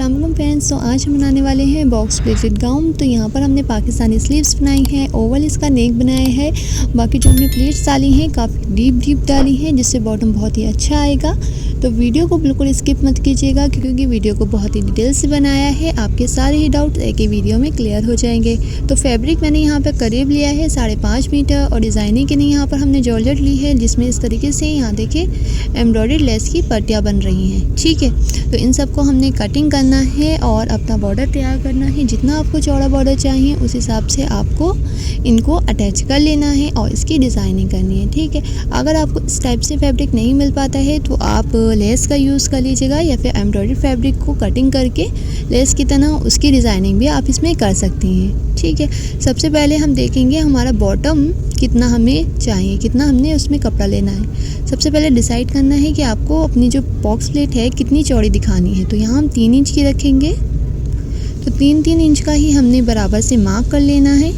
अस्सलाम वालेकुम फ्रेंड्स। तो आज हम बनाने वाले हैं बॉक्स प्लेटेड गाउन। तो यहाँ पर हमने पाकिस्तानी स्लीव्स बनाई हैं, ओवल इसका नेक बनाया है। बाकी जो हमने प्लेट्स डाली हैं काफ़ी डीप डाली हैं, जिससे बॉटम बहुत ही अच्छा आएगा। तो वीडियो को बिल्कुल स्किप मत कीजिएगा, क्योंकि वीडियो को बहुत ही डिटेल से बनाया है। आपके सारे ही डाउट एक ही वीडियो में क्लियर हो जाएंगे। तो फैब्रिक मैंने यहाँ पर करीब लिया है 5.5 मीटर, और डिज़ाइनिंग के लिए यहाँ पर हमने जॉर्जेट ली है, जिसमें इस तरीके से यहाँ देखिए एम्ब्रॉयडर्ड लेस की पट्टियाँ बन रही हैं। ठीक है, तो इन सबको हमने कटिंग करना है और अपना बॉर्डर तैयार करना है। जितना आपको चौड़ा बॉर्डर चाहिए उस हिसाब से आपको इनको अटैच कर लेना है और इसकी डिज़ाइनिंग करनी है। ठीक है, अगर आपको इस टाइप से फैब्रिक नहीं मिल पाता है तो आप लेस का यूज़ कर लीजिएगा, या फिर एम्ब्रॉयडरी फैब्रिक को कटिंग करके लेस की तरह उसकी डिज़ाइनिंग भी आप इसमें कर सकती हैं। ठीक है, सबसे पहले हम देखेंगे हमारा बॉटम कितना हमें चाहिए, कितना हमने उसमें कपड़ा लेना है। सबसे पहले डिसाइड करना है कि आपको अपनी जो बॉक्स प्लेट है कितनी चौड़ी दिखानी है। तो यहाँ हम 3 इंच की रखेंगे, तो 3 इंच का ही हमने बराबर से मार्क कर लेना है।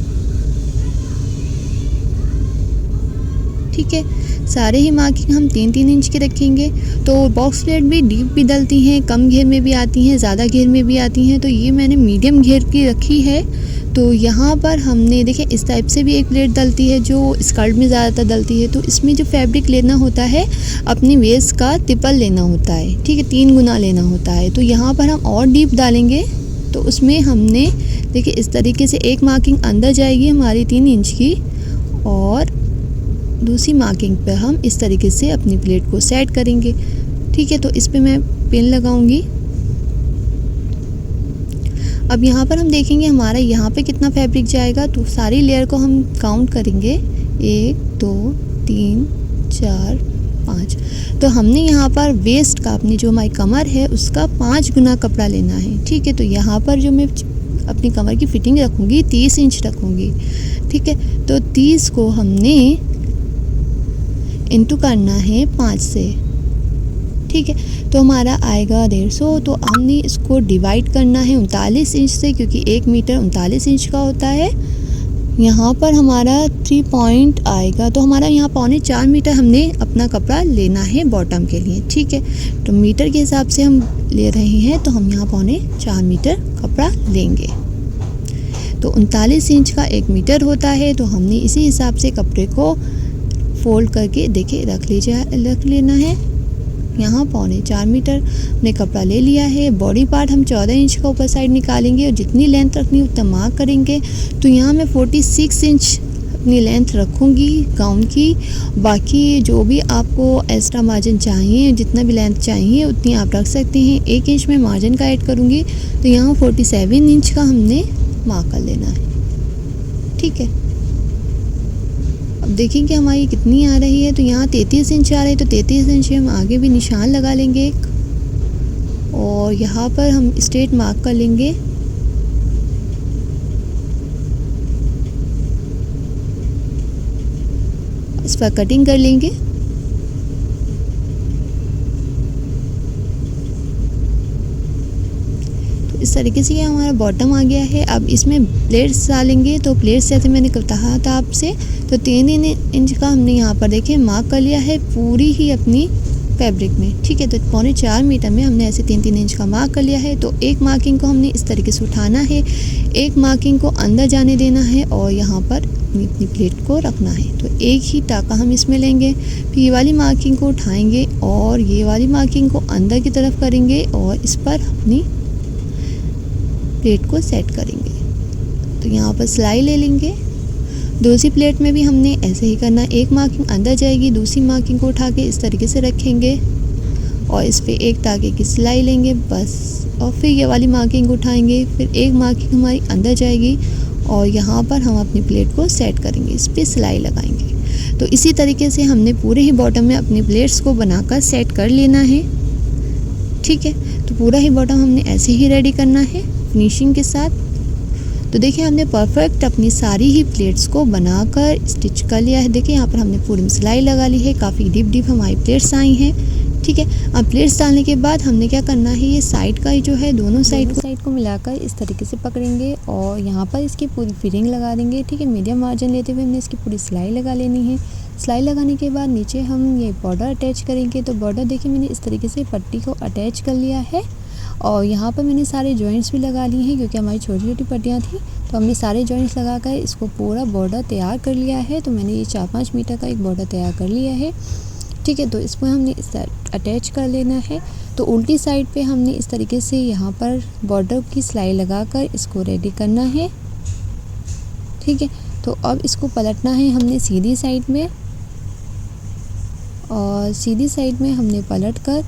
ठीक है, सारे ही मार्किंग हम 3 इंच की रखेंगे। तो बॉक्स प्लेट भी डीप भी डलती हैं, कम घेर में भी आती हैं, ज़्यादा घेर में भी आती हैं। तो ये मैंने मीडियम घेर की रखी है। तो यहाँ पर हमने देखिए इस टाइप से भी एक प्लेट डलती है जो स्कर्ट में ज़्यादातर डलती है। तो इसमें जो फैब्रिक लेना होता है अपनी वेस्ट का ट्रिपल लेना होता है। ठीक है, 3 गुना लेना होता है। तो यहाँ पर हम और डीप डालेंगे, तो उसमें हमने देखिए इस तरीके से एक मार्किंग अंदर जाएगी हमारी 3 इंच की, और दूसरी मार्किंग पर हम इस तरीके से अपनी प्लेट को सेट करेंगे। ठीक है, तो इस पर मैं पिन लगाऊंगी। अब यहाँ पर हम देखेंगे हमारा यहाँ पे कितना फैब्रिक जाएगा। तो सारी लेयर को हम काउंट करेंगे, 1 2 3 4 5। तो हमने यहाँ पर वेस्ट का अपनी जो हमारी कमर है उसका 5 गुना कपड़ा लेना है। ठीक है, तो यहाँ पर जो मैं अपनी कमर की फिटिंग रखूँगी 30 इंच रखूँगी। ठीक है, तो 30 को हमने इंटू करना है 5 से। ठीक है, तो हमारा आएगा 150। तो हमने इसको डिवाइड करना है 39 इंच से, क्योंकि 1 मीटर 39 इंच का होता है। यहाँ पर हमारा 3 पॉइंट आएगा, तो हमारा यहाँ 4.25 मीटर हमने अपना कपड़ा लेना है बॉटम के लिए। ठीक है, तो मीटर के हिसाब से हम ले रहे हैं, तो हम यहाँ 4.25 मीटर कपड़ा लेंगे। तो 39 इंच का 1 मीटर होता है। तो हमने इसी हिसाब से कपड़े को फोल्ड करके देखिए रख लेना है। यहाँ 4.25 मीटर हमने कपड़ा ले लिया है। बॉडी पार्ट हम 14 इंच का ऊपर साइड निकालेंगे, और जितनी लेंथ रखनी है उतना मार्क करेंगे। तो यहाँ मैं 46 इंच अपनी लेंथ रखूँगी गाउन की। बाकी जो भी आपको एक्स्ट्रा मार्जिन चाहिए, जितना भी लेंथ चाहिए उतनी आप रख सकते हैं। 1 इंच में मार्जिन का ऐड करूँगी, तो यहाँ 47 इंच का हमने मार्क कर लेना है। ठीक है, अब देखेंगे हमारी कितनी आ रही है। तो यहाँ 33 इंच आ रही है, तो 33 इंच हम आगे भी निशान लगा लेंगे एक, और यहाँ पर हम स्ट्रेट मार्क कर लेंगे। इस पर कटिंग कर लेंगे। इस तरीके से ये हमारा बॉटम आ गया है। अब इसमें प्लेट्स डालेंगे। तो प्लेट्स जैसे मैंने कहा था आपसे, तो 3 इंच का हमने यहाँ पर देखिए मार्क कर लिया है पूरी ही अपनी फैब्रिक में। ठीक है, तो 4.25 मीटर में हमने ऐसे 3 इंच का मार्क कर लिया है। तो एक मार्किंग को हमने इस तरीके से उठाना है, एक मार्किंग को अंदर जाने देना है, और यहाँ पर अपनी प्लेट को रखना है। तो एक ही टाका हम इसमें लेंगे, फिर ये वाली मार्किंग को उठाएंगे और ये वाली मार्किंग को अंदर की तरफ करेंगे, और इस पर अपनी प्लेट को सेट करेंगे। तो यहाँ पर सिलाई ले लेंगे। दूसरी प्लेट में भी हमने ऐसे ही करना। एक मार्किंग अंदर जाएगी, दूसरी मार्किंग को उठा के इस तरीके से रखेंगे, और इस पे एक टाके की सिलाई लेंगे बस। और फिर ये वाली मार्किंग उठाएंगे, फिर एक मार्किंग हमारी अंदर जाएगी, और यहाँ पर हम अपनी प्लेट को सेट करेंगे, इस पर सिलाई लगाएंगे। तो इसी तरीके से हमने पूरे ही बॉटम में अपनी प्लेट्स को बनाकर सेट कर लेना है। ठीक है, तो पूरा ही बॉटम हमने ऐसे ही रेडी करना है फिनिशिंग के साथ। तो देखिए हमने परफेक्ट अपनी सारी ही प्लेट्स को बनाकर स्टिच कर लिया है। देखिए यहाँ पर हमने पूरी सिलाई लगा ली है, काफ़ी डीप हमारी प्लेट्स आई हैं। ठीक है, अब प्लेट्स डालने के बाद हमने क्या करना है, ये साइड का ही जो है दोनों साइड को मिलाकर इस तरीके से पकड़ेंगे, और यहाँ पर इसकी पूरी फिटिंग लगा देंगे। ठीक है, मीडियम मार्जिन लेते हुए हमने इसकी पूरी सिलाई लगा लेनी है। सिलाई लगाने के बाद नीचे हम ये बॉर्डर अटैच करेंगे। तो बॉर्डर देखिए मैंने इस तरीके से पट्टी को अटैच कर लिया है, और यहाँ पर मैंने सारे जॉइंट्स भी लगा लिए हैं क्योंकि हमारी छोटी छोटी पट्टियाँ थी, तो हमने सारे जॉइंट्स लगाकर इसको पूरा बॉर्डर तैयार कर लिया है। तो मैंने ये 4-5 मीटर का एक बॉर्डर तैयार कर लिया है। ठीक है, तो इसमें हमने इस अटैच कर लेना है। तो उल्टी साइड पे हमने इस तरीके से यहाँ पर बॉर्डर की सिलाई लगाकर इसको रेडी करना है। ठीक है, तो अब इसको पलटना है हमने सीधी साइड में, और सीधी साइड में हमने पलट कर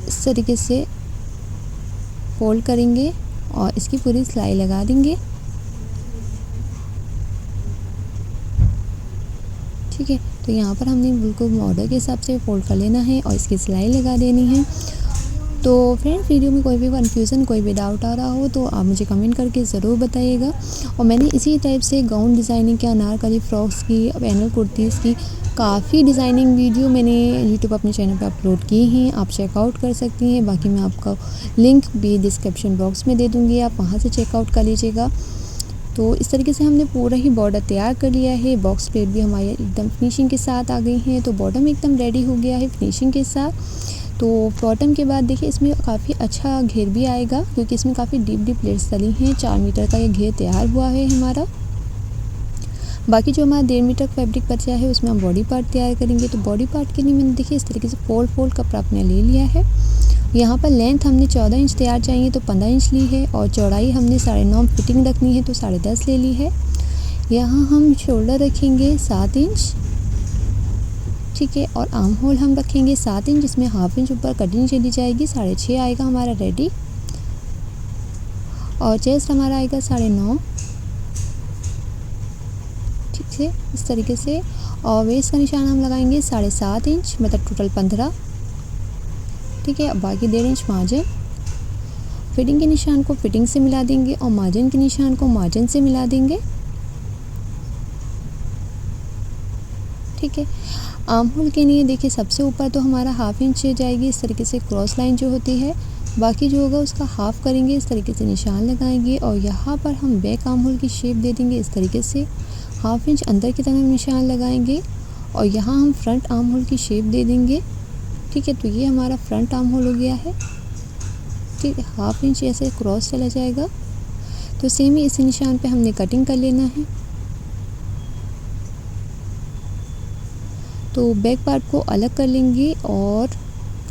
इस तरीके से फोल्ड करेंगे और इसकी पूरी सिलाई लगा देंगे। ठीक है, तो यहाँ पर हमने बिल्कुल बॉर्डर के हिसाब से फोल्ड कर लेना है और इसकी सिलाई लगा देनी है। तो फ्रेंड्स, वीडियो में कोई भी कन्फ्यूज़न, कोई भी डाउट आ रहा हो तो आप मुझे कमेंट करके ज़रूर बताइएगा। और मैंने इसी टाइप से गाउन डिज़ाइनिंग की, अनारकली फ्रॉक्स की, पैनल कुर्तीज़ की काफ़ी डिज़ाइनिंग वीडियो मैंने यूट्यूब अपने चैनल पर अपलोड की हैं, आप चेकआउट कर सकती हैं। बाकी मैं आपका लिंक भी डिस्क्रिप्शन बॉक्स में दे दूँगी, आप वहाँ से चेकआउट कर लीजिएगा। तो इस तरीके से हमने पूरा ही बॉर्डर तैयार कर लिया है। बॉक्स प्लेट भी हमारी एकदम फिनिशिंग के साथ आ गई हैं। तो बॉटम एकदम रेडी हो गया है फिनिशिंग के साथ। तो बॉटम के बाद देखिए इसमें काफ़ी अच्छा घेर भी आएगा क्योंकि इसमें काफ़ी डीप डीप प्लेट्स डली हैं। 4 मीटर का ये घेर तैयार हुआ है हमारा। बाकी जो हमारा 1.5 मीटर फैब्रिक बचा है उसमें हम बॉडी पार्ट तैयार करेंगे। तो बॉडी पार्ट के लिए मैंने देखिए इस तरीके से फोल्ड कपड़ा अपने ले लिया है। यहाँ पर लेंथ हमने 14 इंच तैयार चाहिए तो 15 इंच ली है, और चौड़ाई हमने 9.5 फिटिंग रखनी है तो 10.5 ले ली है। यहाँ हम शोल्डर रखेंगे 7 इंच। ठीक है, और आर्म होल हम रखेंगे 7 इंच, जिसमें हाफ इंच ऊपर कटिंग चली जाएगी, 6.5 आएगा हमारा रेडी। और चेस्ट हमारा आएगा 9.5। ठीक है, इस तरीके से। और वेस्ट का निशान हम लगाएंगे 7.5 इंच, मतलब टोटल 15। ठीक है, अब बाकी 1.5 इंच मार्जिन। फिटिंग के निशान को फिटिंग से मिला देंगे और मार्जिन के निशान को मार्जिन से मिला देंगे। ठीक है, आर्म होल के लिए देखिए सबसे ऊपर तो हमारा हाफ इंच जाएगी इस तरीके से क्रॉस लाइन जो होती है, बाकी जो होगा उसका हाफ करेंगे, इस तरीके से निशान लगाएंगे। और यहाँ पर हम बैक आर्म होल की शेप दे देंगे इस तरीके से, हाफ इंच अंदर की तरफ निशान लगाएंगे और यहाँ हम फ्रंट आर्म होल की शेप दे देंगे। ठीक है, तो ये हमारा फ्रंट आर्म होल हो गया है। ठीक है, हाफ इंच ऐसे क्रॉस चला जाएगा। तो सेम ही इसी निशान पे हमने कटिंग कर लेना है। तो बैक पार्ट को अलग कर लेंगे और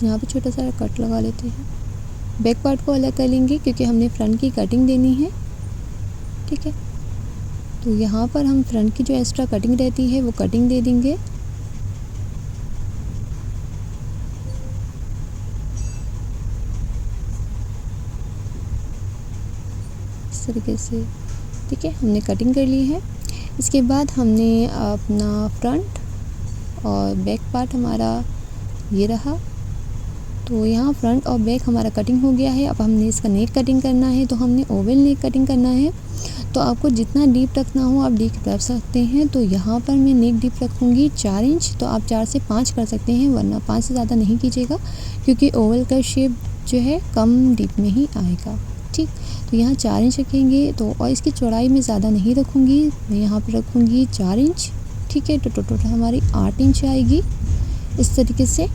यहाँ पे छोटा सा कट लगा लेते हैं। बैक पार्ट को अलग कर लेंगे क्योंकि हमने फ्रंट की कटिंग देनी है। ठीक है, तो यहाँ पर हम फ्रंट की जो एक्स्ट्रा कटिंग रहती है वो कटिंग दे देंगे। इस तरीके से। ठीक है, हमने कटिंग कर ली है। इसके बाद हमने अपना फ्रंट और बैक पार्ट हमारा ये रहा। तो यहाँ फ्रंट और बैक हमारा कटिंग हो गया है। अब हमने इसका नेक कटिंग करना है, तो हमने ओवल नेक कटिंग करना है। तो आपको जितना डीप रखना हो आप डीप रख सकते हैं। तो यहाँ पर मैं नेक डीप रखूँगी 4 इंच, तो आप 4 से 5 कर सकते हैं, वरना 5 से ज़्यादा नहीं कीजिएगा क्योंकि ओवल का शेप जो है कम डीप में ही आएगा। ठीक, तो यहाँ 4 इंच रखेंगे। तो और इसकी चौड़ाई मैं ज़्यादा नहीं रखूँगी, मैं यहाँ पर रखूँगी 4 इंच। ठीक है, तो टोटल हमारी 8 इंच आएगी इस तरीके से।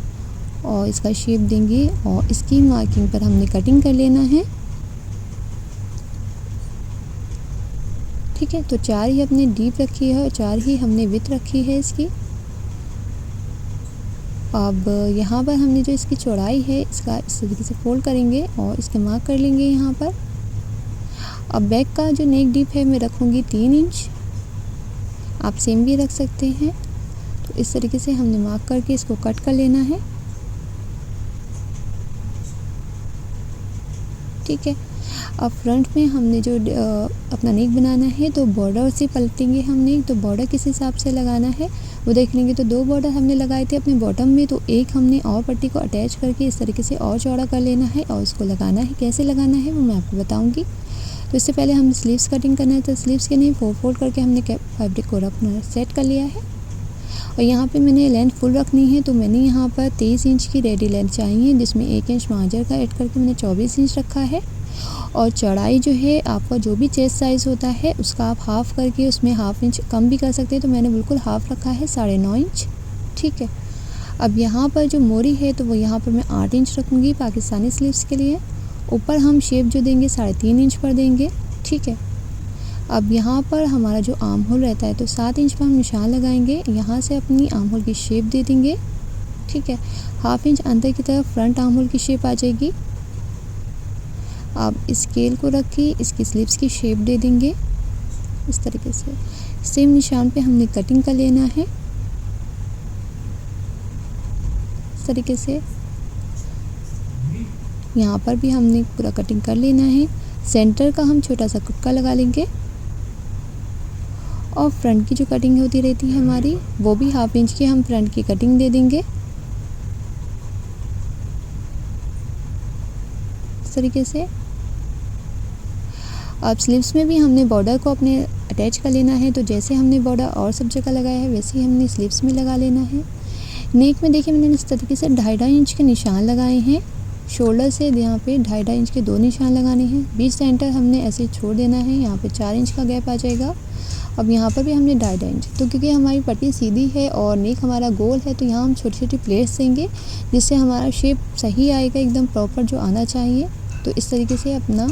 और इसका शेप देंगे और इसकी मार्किंग पर हमने कटिंग कर लेना है। ठीक है, तो 4 ही हमने डीप रखी है और 4 ही हमने विड्थ रखी है इसकी। अब यहाँ पर हमने जो इसकी चौड़ाई है इसका इस तरीके से फोल्ड करेंगे और इसके मार्क कर लेंगे यहाँ पर। अब बैक का जो नेक डीप है मैं रखूँगी 3 इंच, आप सेम भी रख सकते हैं। तो इस तरीके से हमने मार्क करके इसको कट कर लेना है। ठीक है, अब फ्रंट में हमने जो अपना नेक बनाना है तो बॉर्डर से पलटेंगे हम नेक। तो बॉर्डर किस हिसाब से लगाना है वो देख लेंगे। तो 2 बॉर्डर हमने लगाए थे अपने बॉटम में, तो एक हमने और पट्टी को अटैच करके इस तरीके से और चौड़ा कर लेना है और उसको लगाना है। कैसे लगाना है वो मैं आपको बताऊँगी। तो इससे पहले हम स्लीव्स कटिंग करना है, तो स्लीव्स के लिए 4 फोल्ड करके हमने फैब्रिक को अपना सेट कर लिया है। और यहाँ पे मैंने लेंथ फुल रखनी है, तो मैंने यहाँ पर 23 इंच की रेडी लेंथ चाहिए, जिसमें 1 इंच मार्जिन का ऐड करके मैंने 24 इंच रखा है। और चौड़ाई जो है आपका जो भी चेस्ट साइज़ होता है उसका आप हाफ़ करके उसमें हाफ इंच कम भी कर सकते हैं। तो मैंने बिल्कुल हाफ़ रखा है 9.5 इंच। ठीक है, अब यहाँ पर जो मोरी है तो वो यहाँ पर मैं 8 इंच रखूँगी पाकिस्तानी स्लीव्स के लिए। ऊपर हम शेप जो देंगे 3.5 इंच पर देंगे, ठीक है। अब यहाँ पर हमारा जो आर्म होल रहता है तो 7 इंच पर हम निशान लगाएंगे, यहाँ से अपनी आर्म होल की शेप दे देंगे, ठीक है। 1/2 इंच अंदर की तरफ फ्रंट आर्म होल की शेप आ जाएगी। अब स्केल को रख के इसकी स्लीव्स की शेप दे देंगे इस तरीके से। सेम निशान पे हमने कटिंग कर लेना है इस तरीके से। यहाँ पर भी हमने पूरा कटिंग कर लेना है। सेंटर का हम छोटा सा कुटका लगा लेंगे और फ्रंट की जो कटिंग होती रहती है हमारी वो भी 1/2 इंच की हम फ्रंट की कटिंग दे देंगे इस तरीके से। अब स्लीव्स में भी हमने बॉर्डर को अपने अटैच कर लेना है, तो जैसे हमने बॉर्डर और सब जगह लगाया है वैसे ही हमने स्लीव्स में लगा लेना है। नेक में देखिए मैंने इस तरीके से 2.5 इंच के निशान लगाए हैं। शोल्डर से यहाँ पे 2.5 इंच के 2 निशान लगाने हैं। बीच सेंटर हमने ऐसे छोड़ देना है, यहाँ पे 4 इंच का गैप आ जाएगा। अब यहाँ पर भी हमने 2.5 इंच, तो क्योंकि हमारी पट्टी सीधी है और नेक हमारा गोल है तो यहाँ हम छोटी छोटी प्लेट्स देंगे जिससे हमारा शेप सही आएगा, एकदम प्रॉपर जो आना चाहिए। तो इस तरीके से अपना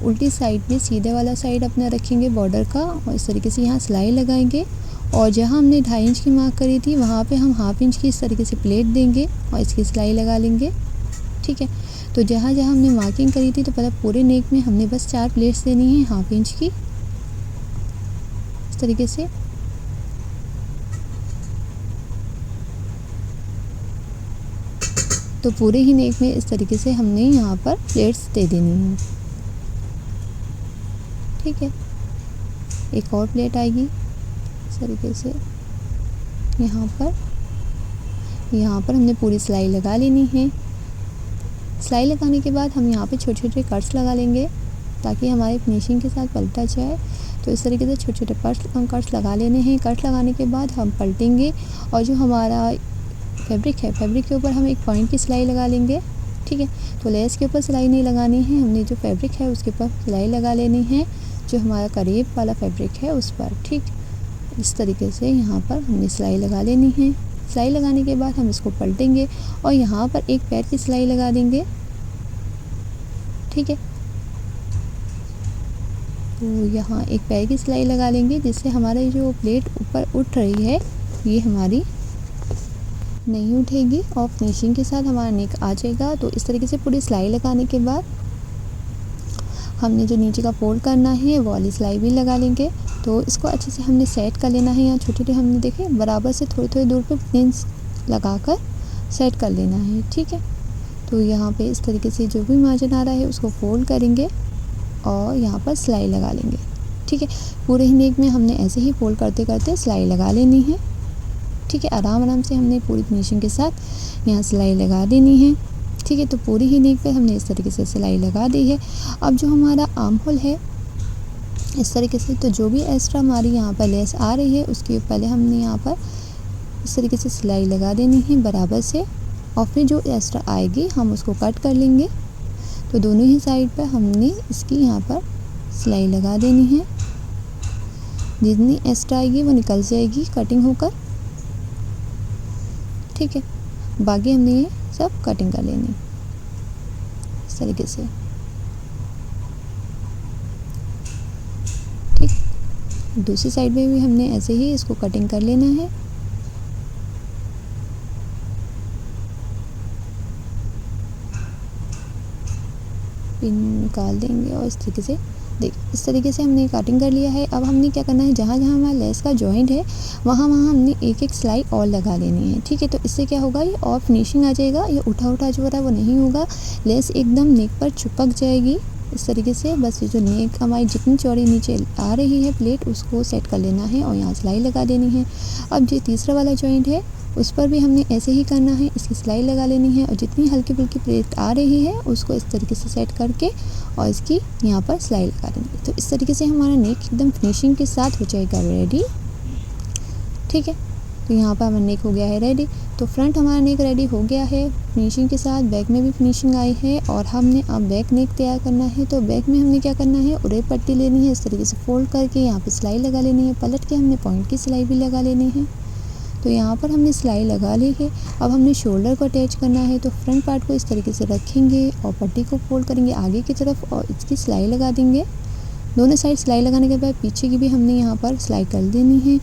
उल्टी साइड में सीधे वाला साइड अपना रखेंगे बॉर्डर का और इस तरीके से यहाँ सिलाई लगाएंगे। और जहाँ हमने 2.5 इंच की मार्क करी थी वहाँ पे हम 1/2 इंच की इस तरीके से प्लेट देंगे और इसकी सिलाई लगा लेंगे, ठीक है। तो जहाँ जहाँ हमने मार्किंग करी थी तो पहले पूरे नेक में हमने बस 4 प्लेट्स देनी है 1/2 इंच की इस तरीके से। तो पूरे ही नेक में इस तरीके से हमने यहाँ पर प्लेट्स दे देनी है, ठीक है। एक और प्लेट आएगी इस तरीके से। यहाँ पर हमने पूरी सिलाई लगा लेनी है। सिलाई लगाने के बाद हम यहाँ पे छोटे छोटे कट्स लगा लेंगे ताकि हमारे फिनिशिंग के साथ पलटा जाए। तो इस तरीके से छोटे छोटे कट्स लगा लेने हैं। कट लगाने के बाद हम पलटेंगे और जो हमारा फैब्रिक है, फैब्रिक के ऊपर हम एक पॉइंट की सिलाई लगा लेंगे, ठीक है। तो लेस के ऊपर सिलाई नहीं लगानी है, हमने जो फैब्रिक है उसके ऊपर सिलाई लगा लेनी है, जो हमारा करीब वाला फैब्रिक है उस पर, ठीक। इस तरीके से यहाँ पर हमने सिलाई लगा लेनी है। सिलाई लगाने के बाद हम इसको पलटेंगे और यहाँ पर एक पैर की सिलाई लगा देंगे, ठीक है। तो यहाँ एक पैर की सिलाई लगा लेंगे जिससे हमारी जो प्लेट ऊपर उठ रही है ये हमारी नहीं उठेगी और फिनिशिंग के साथ हमारा नेक आ जाएगा। तो इस तरीके से पूरी सिलाई लगाने के बाद हमने जो नीचे का फोल्ड करना है वो वाली सिलाई भी लगा लेंगे। तो इसको अच्छे से हमने सेट कर लेना है। यहाँ छोटे छोटे हमने देखे बराबर से थोड़ी थोड़ी दूर पे पिन्स लगाकर सेट कर लेना है, ठीक है। तो यहाँ पे इस तरीके से जो भी मार्जिन आ रहा है उसको फोल्ड करेंगे और यहाँ पर सिलाई लगा लेंगे, ठीक है। पूरे ही नेक में हमने ऐसे ही फोल्ड करते करते सिलाई लगा लेनी है, ठीक है। आराम आराम से हमने पूरी फिनिशिंग के साथ यहाँ सिलाई लगा देनी है, ठीक है। तो पूरी ही नेक पे हमने इस तरीके से सिलाई लगा दी है। अब जो हमारा आर्म होल है इस तरीके से, तो जो भी एक्स्ट्रा हमारी यहाँ पर लेस आ रही है उसके पहले हमने यहाँ पर इस तरीके से सिलाई लगा देनी है बराबर से और फिर जो एक्स्ट्रा आएगी हम उसको कट कर लेंगे। तो दोनों ही साइड पर हमने इसकी यहाँ पर सिलाई लगा देनी है। जितनी एक्स्ट्रा आएगी वो निकल जाएगी कटिंग होकर, ठीक है। बाकी हमने ये सब कटिंग कर लेनी इस तरीके से, ठीक। दूसरी साइड में भी हमने ऐसे ही इसको कटिंग कर लेना है। पिन निकाल देंगे और इस तरीके से देख इस तरीके से हमने कटिंग कर लिया है। अब हमने क्या करना है, जहाँ जहाँ हमारा लेस का जॉइंट है वहाँ वहाँ हमने एक एक सिलाई और लगा लेनी है, ठीक है। तो इससे क्या होगा, ये और फिनिशिंग आ जाएगा। ये उठा उठा जो हो रहा है वो नहीं होगा, लेस एकदम नेक पर चिपक जाएगी इस तरीके से। बस ये जो नेक हमारी जितनी चौड़ी नीचे आ रही है प्लेट उसको सेट कर लेना है और यहाँ सिलाई लगा देनी है। अब जो तीसरा वाला जॉइंट है उस पर भी हमने ऐसे ही करना है, इसकी सिलाई लगा लेनी है और जितनी हल्की फुल्की प्लेट आ रही है उसको इस तरीके से सेट करके और इसकी यहाँ पर सिलाई लगा देंगे। तो इस तरीके से हमारा नेक एकदम फिनिशिंग के साथ हो जाएगा रेडी, ठीक है। तो यहाँ पर हमारा नेक हो गया है रेडी। तो फ्रंट हमारा नेक रेडी हो गया है फिनिशिंग के साथ, बैक में भी फिनिशिंग आई है और हमने अब बैक नेक तैयार करना है। तो बैक में हमने क्या करना है, उड़े पट्टी लेनी है, इस तरीके से फोल्ड करके यहाँ पे सिलाई लगा लेनी है, पलट के हमने पॉइंट की सिलाई भी लगा लेनी है। तो यहाँ पर हमने सिलाई लगा ली है। अब हमने शोल्डर को अटैच करना है, तो फ्रंट पार्ट को इस तरीके से रखेंगे और पट्टी को फोल्ड करेंगे आगे की तरफ और इसकी सिलाई लगा देंगे। दोनों साइड सिलाई लगाने के बाद पीछे की भी हमने यहाँ पर सिलाई कर देनी है।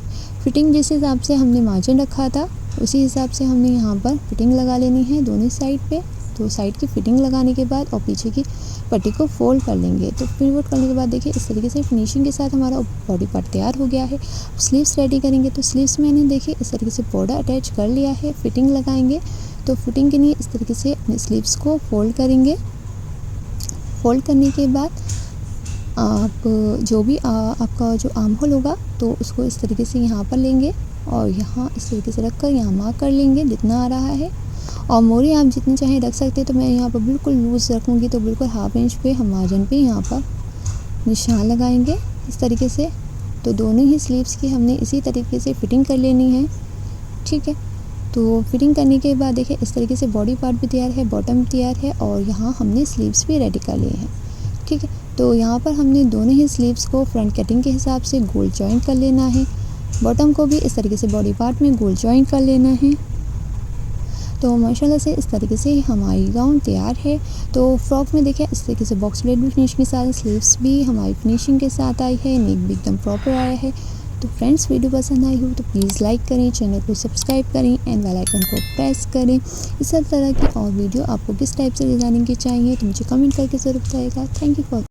फिटिंग जिस हिसाब से हमने मार्जिन रखा था उसी हिसाब से हमने यहाँ पर फिटिंग लगा लेनी है दोनों साइड पे। तो साइड की फिटिंग लगाने के बाद और पीछे की पट्टी को फोल्ड कर लेंगे। तो फोल्ड करने के बाद देखिए इस तरीके से फिनिशिंग के साथ हमारा बॉडी पार्ट तैयार हो गया है। स्लीव्स रेडी करेंगे, तो स्लीव्स मैंने देखिए इस तरीके से बॉर्डर अटैच कर लिया है। फिटिंग लगाएंगे, तो फिटिंग के लिए इस तरीके से अपने स्लीव्स को फोल्ड करेंगे। फोल्ड करने के बाद आप जो भी आपका जो आर्म होल होगा तो उसको इस तरीके से यहाँ पर लेंगे और यहाँ इस तरीके से रखकर यहाँ मार्क कर लेंगे जितना आ रहा है। और मोरी आप जितनी चाहें रख सकते हैं, तो मैं यहाँ पर बिल्कुल लूज़ रखूँगी, तो बिल्कुल हाफ इंच पे हम मार्जिन पे यहाँ पर निशान लगाएंगे इस तरीके से। तो दोनों ही स्लीव्स की हमने इसी तरीके से फिटिंग कर लेनी है, ठीक है। तो फिटिंग करने के बाद देखिए इस तरीके से बॉडी पार्ट भी तैयार है, बॉटम तैयार है और यहाँ हमने स्लीव्स भी रेडी कर लिए हैं, ठीक है। तो यहाँ पर हमने दोनों ही स्लीव्स को फ्रंट कटिंग के हिसाब से गोल जॉइंट कर लेना है। बॉटम को भी इस तरीके से बॉडी पार्ट में गोल जॉइंट कर लेना है। तो माशाल्लाह से इस तरीके से हमारी गाउन तैयार है। तो फ्रॉक में देखिए इस तरीके से बॉक्स प्लेट भी फिनिशिंग के साथ, स्लीव्स भी हमारी फिनिशिंग के साथ आई है, नेक भी एकदम प्रॉपर आया है। तो फ्रेंड्स वीडियो पसंद आई हो तो प्लीज़ लाइक करें, चैनल को सब्सक्राइब करें एंड बेल आइकन को प्रेस करें। इस तरह की और वीडियो आपको किस टाइप से डिज़ाइनिंग की चाहिए तो मुझे कमेंट करके ज़रूर बताइएगा। Thank you for